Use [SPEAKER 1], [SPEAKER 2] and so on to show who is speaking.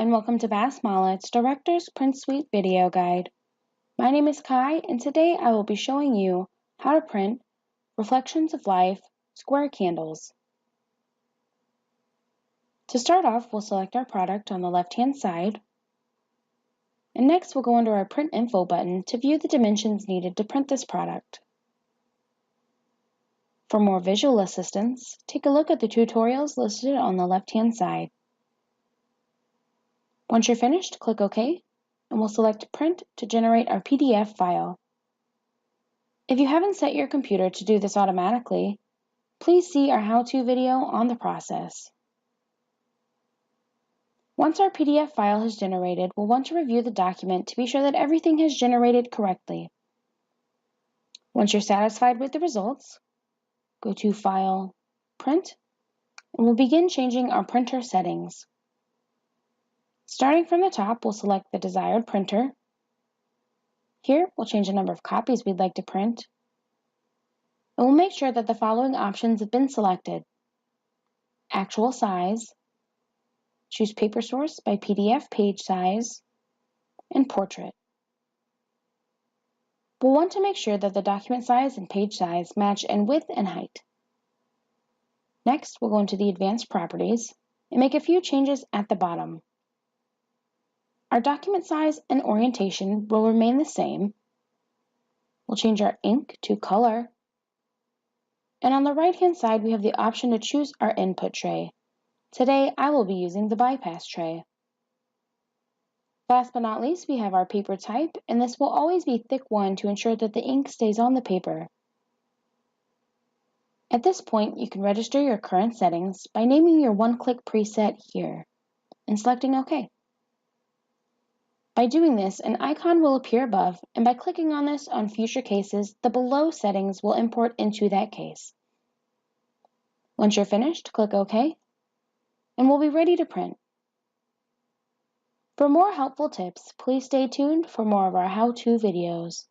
[SPEAKER 1] and welcome to Bass-Mollett's Director's Print Suite video guide. My name is Kai and today I will be showing you how to print Reflections of Life square candles. To start off, we'll select our product on the left-hand side, and next we'll go under our Print Info button to view the dimensions needed to print this product. For more visual assistance, take a look at the tutorials listed on the left-hand side. Once you're finished, click OK, and we'll select Print to generate our PDF file. If you haven't set your computer to do this automatically, please see our how-to video on the process. Once our PDF file has generated, we'll want to review the document to be sure that everything has generated correctly. Once you're satisfied with the results, go to File, Print, and we'll begin changing our printer settings. Starting from the top, we'll select the desired printer. Here, we'll change the number of copies we'd like to print. And we'll make sure that the following options have been selected: actual size, choose paper source by PDF page size, and portrait. We'll want to make sure that the document size and page size match in width and height. Next, we'll go into the advanced properties and make a few changes at the bottom. Our document size and orientation will remain the same. We'll change our ink to color. And on the right-hand side, we have the option to choose our input tray. Today, I will be using the bypass tray. Last but not least, we have our paper type, and this will always be thick 1 to ensure that the ink stays on the paper. At this point, you can register your current settings by naming your one-click preset here and selecting OK. By doing this, an icon will appear above, and by clicking on this on future cases, the below settings will import into that case. Once you're finished, click OK, and we'll be ready to print. For more helpful tips, please stay tuned for more of our how-to videos.